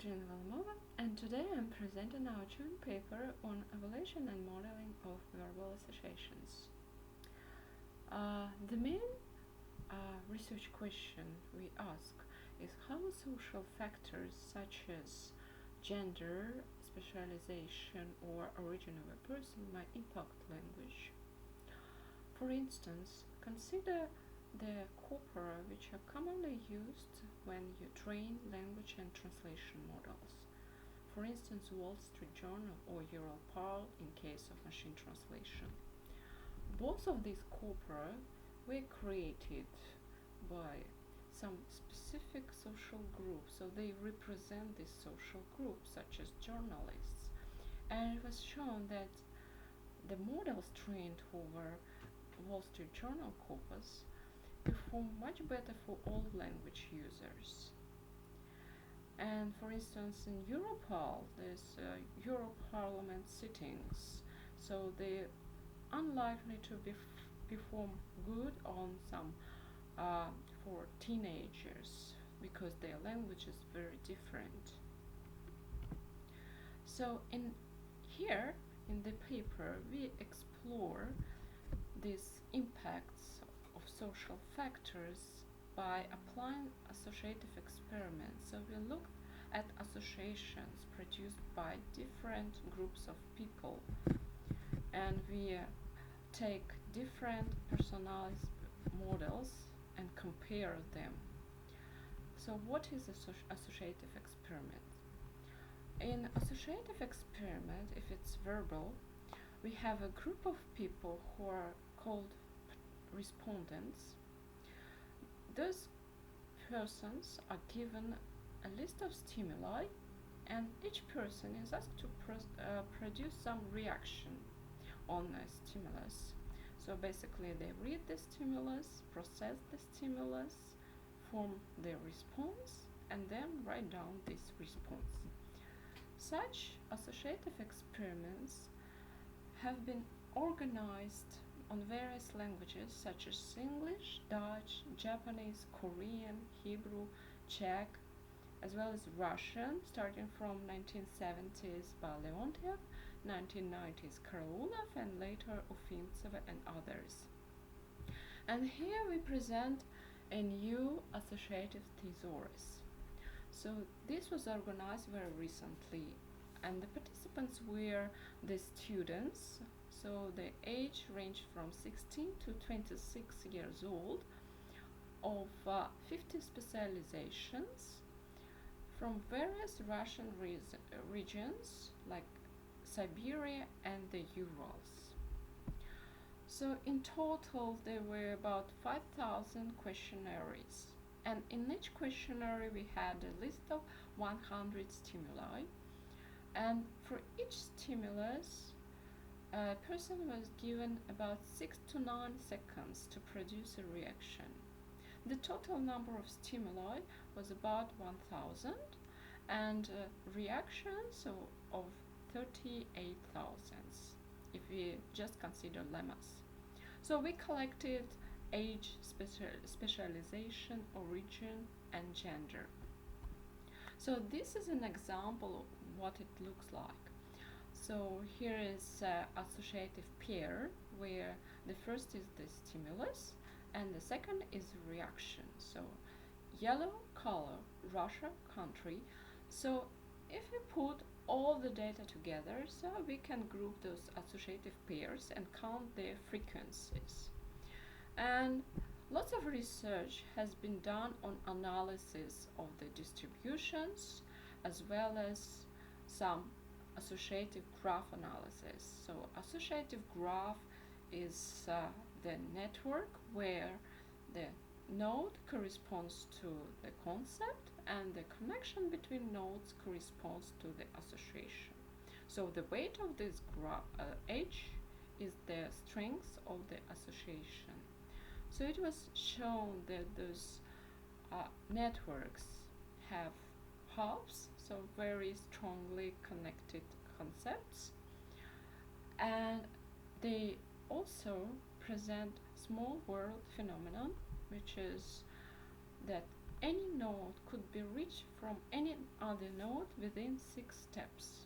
Ekaterina Vylomova, and today I'm presenting our joint paper on evaluation and modeling of verbal associations. The main research question we ask is how social factors such as gender, specialization, or origin of a person might impact language. For instance, consider the corpora which are commonly used when you train language and translation models. For instance, Wall Street Journal or Yuriy in case of machine translation. Both of these corpora were created by some specific social groups, so they represent this social group, such as journalists. And it was shown that the models trained over Wall Street Journal corpus perform much better for all language users. And for instance, in Europol, there's Euro Parliament sittings, so they're unlikely to perform good on some for teenagers because their language is very different. So in the paper, we explore these impacts of social factors by applying associative experiments. So we look at associations produced by different groups of people, and we take different personalized models and compare them. So what is associative experiment? In associative experiment, if it's verbal, we have a group of people who are called respondents. Those persons are given a list of stimuli, and each person is asked to produce some reaction on a stimulus. So basically they read the stimulus, process the stimulus, form their response, and then write down this response. Such associative experiments have been organized on various languages such as English, Dutch, Japanese, Korean, Hebrew, Czech, as well as Russian, starting from 1970s by Leontiev, 1990s Karolov, and later Ufintseva and others. And here we present a new associative thesaurus. So this was organized very recently, and the participants were the students, so the age ranged from 16 to 26 years old, of 50 specializations from various Russian regions like Siberia and the Urals. So in total there were about 5,000 questionnaires, and in each questionnaire we had a list of 100 stimuli, and for each stimulus a person was given about 6 to 9 seconds to produce a reaction. The total number of stimuli was about 1,000, and reactions of 38,000 if we just consider lemmas. So we collected age, specialization, origin, and gender. So this is an example of what it looks like. So here is associative pair, where the first is the stimulus and the second is reaction. So yellow color, Russia, country. So if we put all the data together, so we can group those associative pairs and count their frequencies. And lots of research has been done on analysis of the distributions, as well as some associative graph analysis. So associative graph is the network where the node corresponds to the concept and the connection between nodes corresponds to the association. So the weight of this graph H is the strength of the association. So it was shown that those networks have halves, so very strongly connected concepts, and they also present small world phenomenon, which is that any node could be reached from any other node within 6 steps.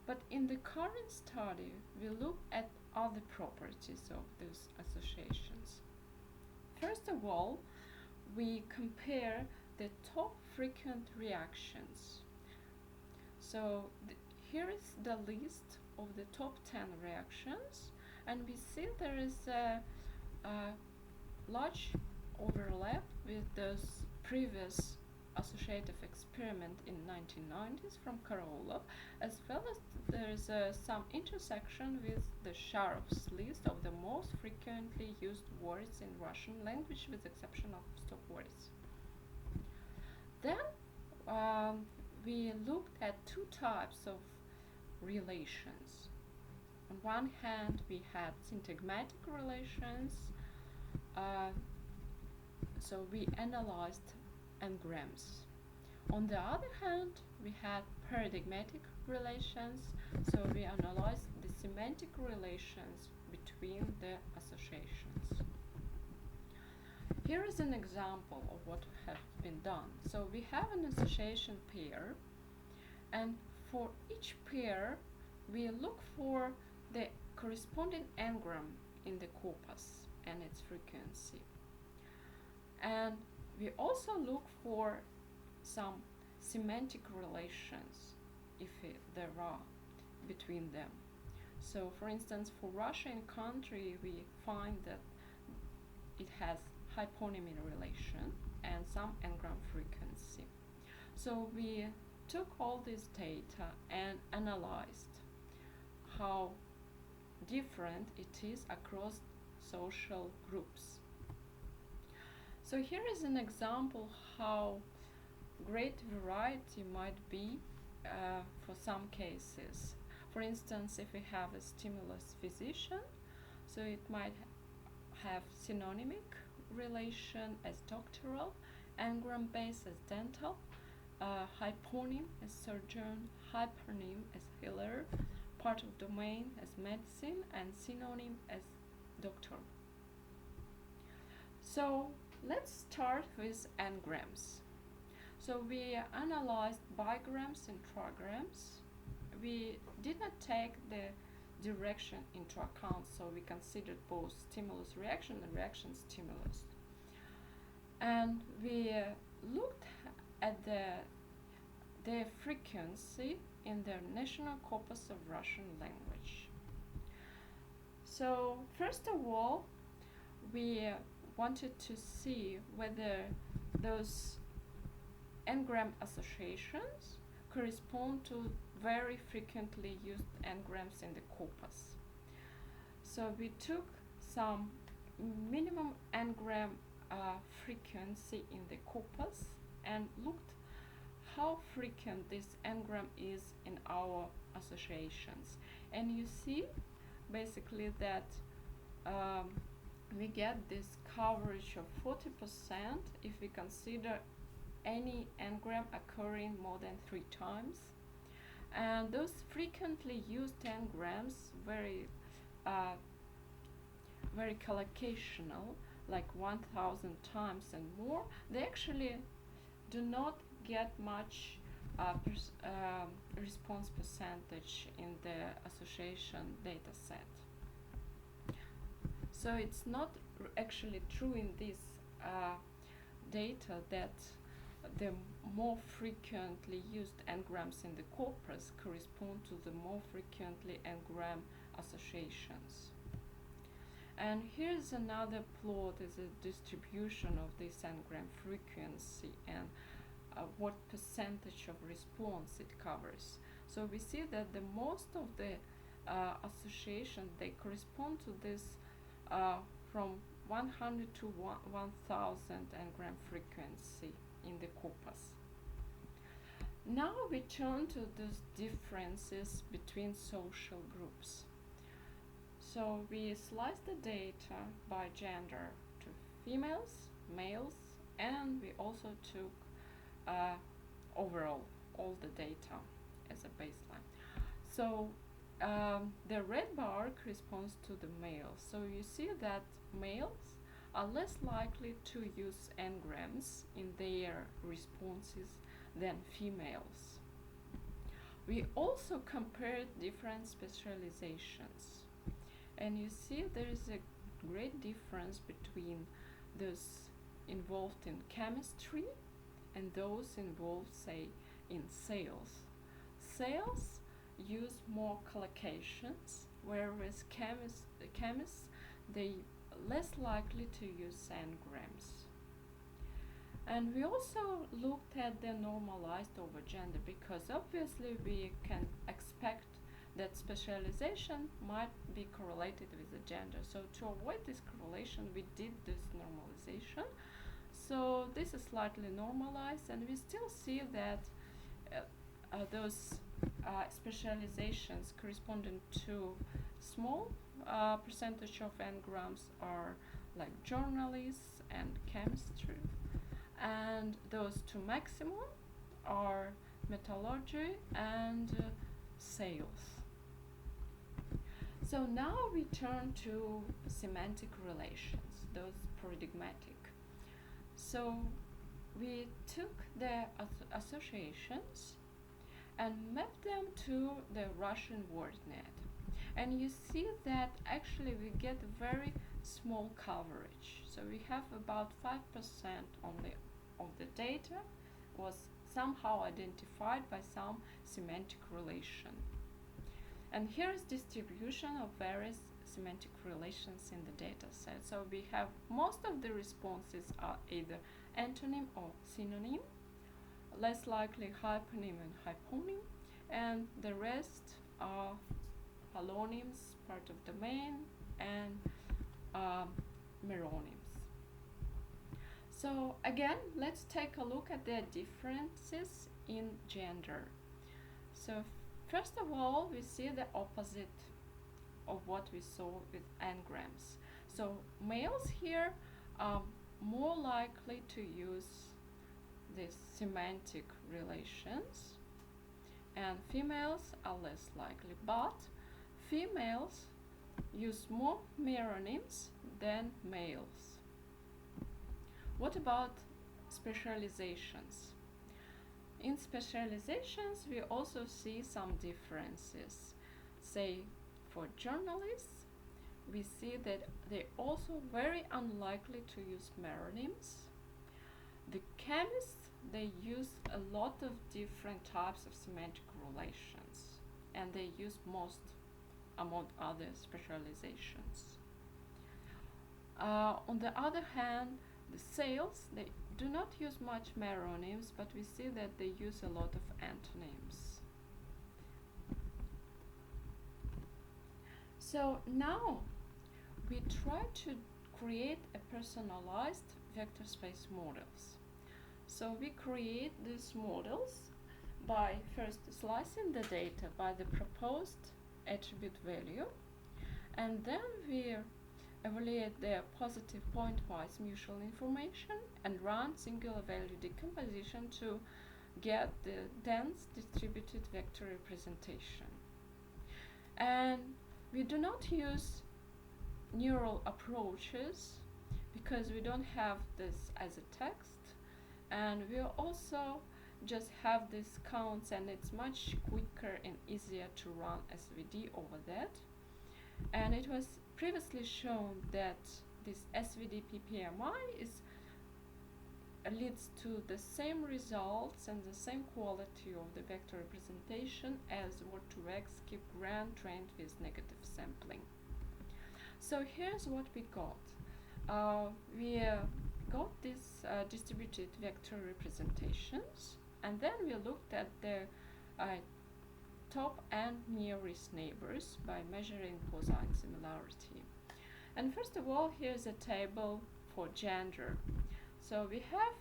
But in the current study, we look at other properties of these associations. First of all, we compare the top frequent reactions. So here is the list of the top 10 reactions, and we see there is a large overlap with those previous associative experiment in 1990s from Karolov, as well as there is some intersection with the Shcherbakov list of the most frequently used words in Russian language, with the exception of stop words. Then we looked at two types of relations. On one hand, we had syntagmatic relations, so we analyzed n-grams. On the other hand, we had paradigmatic relations, so we analyzed the semantic relations between the associations. Here is an example of what has been done. So we have an association pair, and for each pair we look for the corresponding n-gram in the corpus and its frequency. And we also look for some semantic relations, if there are, between them. So for instance, for Russian country, we find that it has hyponymy relation and some n-gram frequency. So we took all this data and analyzed how different it is across social groups. So here is an example how great variety might be for some cases. For instance, if we have a stimulus physician, so it might have synonymic relation as doctoral, n-gram base as dental, hyponym as surgeon, hypernym as healer, part of domain as medicine, and synonym as doctor. So let's start with n-grams. So we analyzed bigrams and trigrams. We did not take the direction into account, so we considered both stimulus reaction and reaction stimulus. And we looked at their frequency in the national corpus of Russian language. So first of all, we wanted to see whether those n-gram associations correspond to very frequently used n-grams in the corpus. So we took some minimum n-gram frequency in the corpus and looked how frequent this n-gram is in our associations. And you see basically that we get this coverage of 40% if we consider any n-gram occurring more than 3 times. And those frequently used n-grams, very collocational, like 1,000 times and more, they actually do not get much response percentage in the association data set. So it's not actually true in this data that the more frequently used n-grams in the corpus correspond to the more frequently n-gram associations. And here's another plot as a distribution of this n-gram frequency and what percentage of response it covers. So we see that the most of the associations, they correspond to this from 100 to 1,000 n-gram frequency in the corpus. Now we turn to those differences between social groups. So we slice the data by gender to females, males, and we also took overall all the data as a baseline. So the red bar corresponds to the males. So you see that males are less likely to use engrams in their responses than females. We also compared different specializations, and you see there is a great difference between those involved in chemistry and those involved, say, in sales. Sales use more collocations, whereas chemists they less likely to use engrams. And we also looked at the normalized over gender, because obviously we can expect that specialization might be correlated with the gender. So to avoid this correlation, we did this normalization. So this is slightly normalized, and we still see that those specializations corresponding to small percentage of engrams are like journalists and chemistry, and those two maximum are metallurgy and sales. So now we turn to semantic relations, those paradigmatic. So we took the associations and mapped them to the Russian word net. And you see that actually we get very small coverage. So we have about 5% only of the data was somehow identified by some semantic relation. And here is distribution of various semantic relations in the data set. So we have most of the responses are either antonym or synonym, less likely hyponym and hyponym, and the rest are allonyms, part of domain, and meronyms. So again, let's take a look at the differences in gender. So first of all, we see the opposite of what we saw with engrams. So males here are more likely to use these semantic relations, and females are less likely, but females use more meronyms than males. What about specializations? In specializations, we also see some differences. Say, for journalists, we see that they're also very unlikely to use meronyms. The chemists, they use a lot of different types of semantic relations, and they use most among other specializations. On the other hand, the sales, they do not use much meronyms, but we see that they use a lot of antonyms. So now we try to create a personalized vector space models. So we create these models by first slicing the data by the proposed attribute value, and then we evaluate their positive pointwise mutual information and run singular value decomposition to get the dense distributed vector representation. And we do not use neural approaches because we don't have this as a text, and we also just have these counts, and it's much quicker and easier to run SVD over that. And it was previously shown that this SVD PPMI leads to the same results and the same quality of the vector representation as Word2Vec skip GRAND trained with negative sampling. So here's what we got. We got these distributed vector representations, and then we looked at the top and nearest neighbors by measuring cosine similarity. And first of all, here's a table for gender. So we have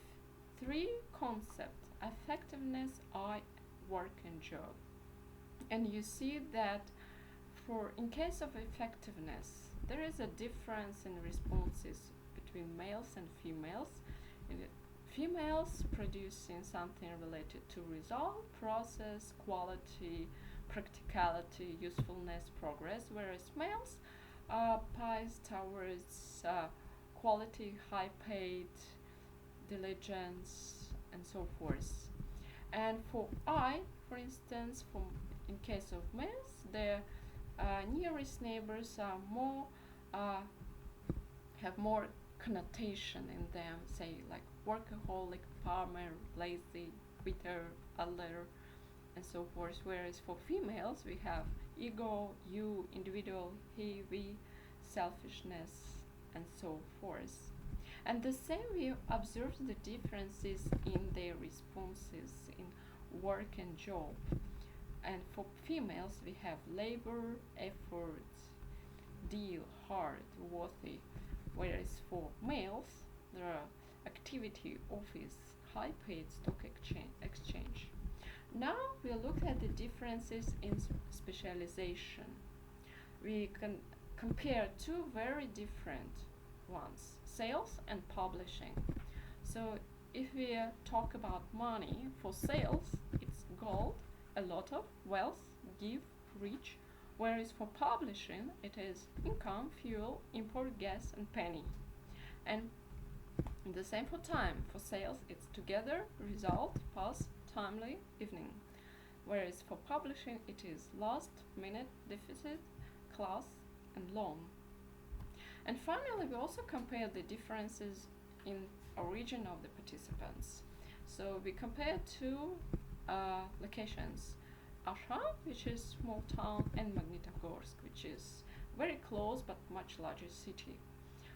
three concepts: effectiveness, I, work, and job. And you see that in case of effectiveness, there is a difference in responses between males and females. Females producing something related to result, process, quality, practicality, usefulness, progress, whereas males are biased towards quality, high paid, diligence, and so forth. And for I, for instance, in case of males, their nearest neighbors are more have more connotation in them, say like workaholic, farmer, lazy, bitter, alert, and so forth. Whereas for females, we have ego, you, individual, he, we, selfishness, and so forth. And the same we observe the differences in their responses in work and job. And for females, we have labor, effort, deal, hard, worthy. Whereas for males, there are activity, office, high paid, stock exchange. Now we look at the differences in specialization. We can compare two very different ones, sales and publishing. So if we talk about money, for sales, it's gold, a lot of wealth, give, rich, whereas for publishing, it is income, fuel, import, gas, and penny. And the same for time. For sales, it's together, result, pass, timely, evening. Whereas for publishing, it is last, minute, deficit, class, and long. And finally, we also compare the differences in origin of the participants. So we compare two locations, Asha, which is small town, and Magnitogorsk, which is very close but much larger city.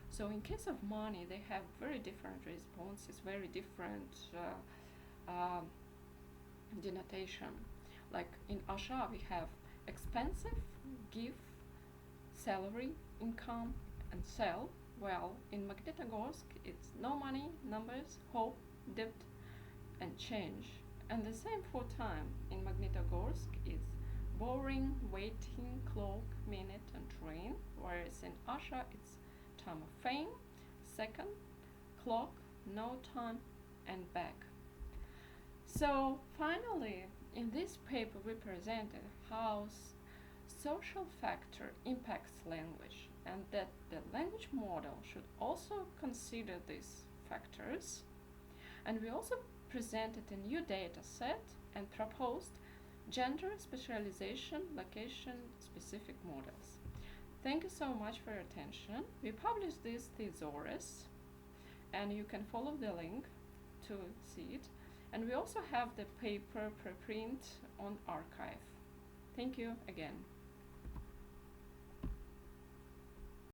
So in case of money, they have very different responses, very different denotation. Like in Asha, we have expensive, give, salary, income, and sell. Well, in Magnitogorsk, it's no money, numbers, hope, debt, and change. And the same for time. In Magnitogorsk, it's boring, waiting, clock, minute, and train. Whereas in Asha, it's time of fame, second, clock, no time, and back. So finally, in this paper, we presented how social factor impacts language, and that the language model should also consider these factors. And we also presented a new data set and proposed gender specialization, location specific models. Thank you so much for your attention. We published this thesaurus, and you can follow the link to see it. And we also have the paper preprint on archive. Thank you again.